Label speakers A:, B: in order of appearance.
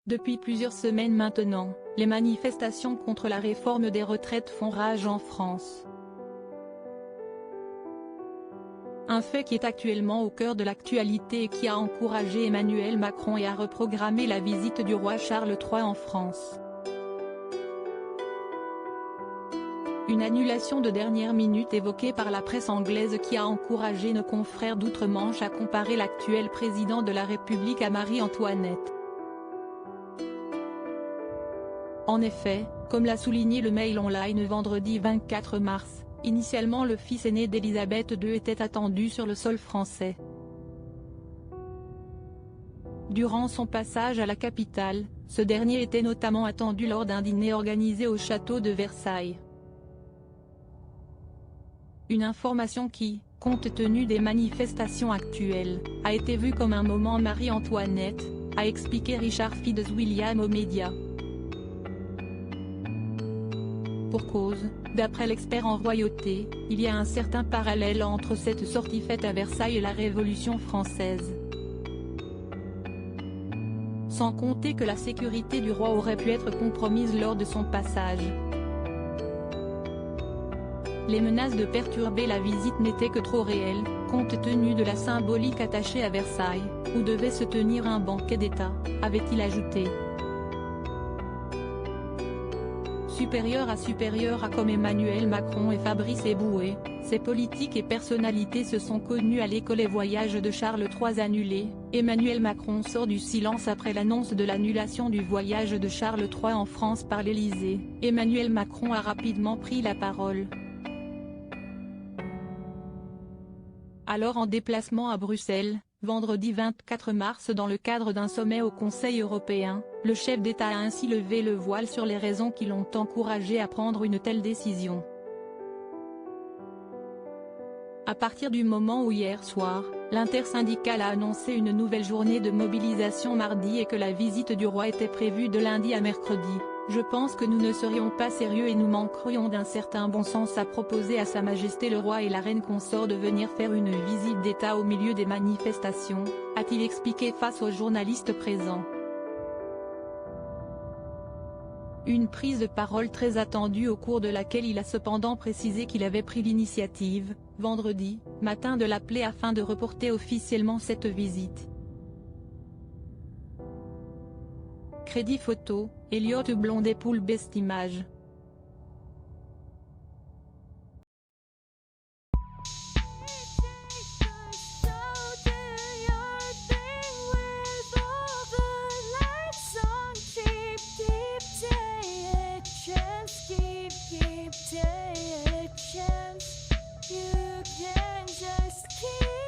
A: Depuis plusieurs semaines maintenant, les manifestations contre la réforme des retraites font rage en France. Un fait qui est actuellement au cœur de l'actualité et qui a encouragé Emmanuel Macron à reprogrammer la visite du roi Charles III en France. Une annulation de dernière minute évoquée par la presse anglaise qui a encouragé nos confrères d'outre-Manche à comparer l'actuel président de la République à Marie-Antoinette. En effet, comme l'a souligné le Mail Online vendredi 24 mars, initialement le fils aîné d'Élisabeth II était attendu sur le sol français. Durant son passage à la capitale, ce dernier était notamment attendu lors d'un dîner organisé au château de Versailles. Une information qui, compte tenu des manifestations actuelles, a été vue comme un moment Marie-Antoinette, a expliqué Richard Fitzwilliam aux médias. Pour cause, d'après l'expert en royauté, il y a un certain parallèle entre cette sortie faite à Versailles et la Révolution française. Sans compter que la sécurité du roi aurait pu être compromise lors de son passage. Les menaces de perturber la visite n'étaient que trop réelles, compte tenu de la symbolique attachée à Versailles, où devait se tenir un banquet d'État, avait-il ajouté. Supérieur à comme Emmanuel Macron et Fabrice Eboué, ces politiques et personnalités se sont connus à l'école et voyage de Charles III annulé. Emmanuel Macron sort du silence après l'annonce de l'annulation du voyage de Charles III en France par l'Élysée. Emmanuel Macron a rapidement pris la parole. Alors en déplacement à Bruxelles, vendredi 24 mars dans le cadre d'un sommet au Conseil européen, le chef d'État a ainsi levé le voile sur les raisons qui l'ont encouragé à prendre une telle décision. À partir du moment où hier soir, l'intersyndicale a annoncé une nouvelle journée de mobilisation mardi et que la visite du roi était prévue de lundi à mercredi, je pense que nous ne serions pas sérieux et nous manquerions d'un certain bon sens à proposer à Sa Majesté le roi et la reine consort de venir faire une visite d'État au milieu des manifestations, a-t-il expliqué face aux journalistes présents. Une prise de parole très attendue au cours de laquelle il a cependant précisé qu'il avait pris l'initiative, vendredi matin de l'appeler afin de reporter officiellement cette visite. Crédit photo, Elliott Blondet-Poul Best Image.
B: You can just keep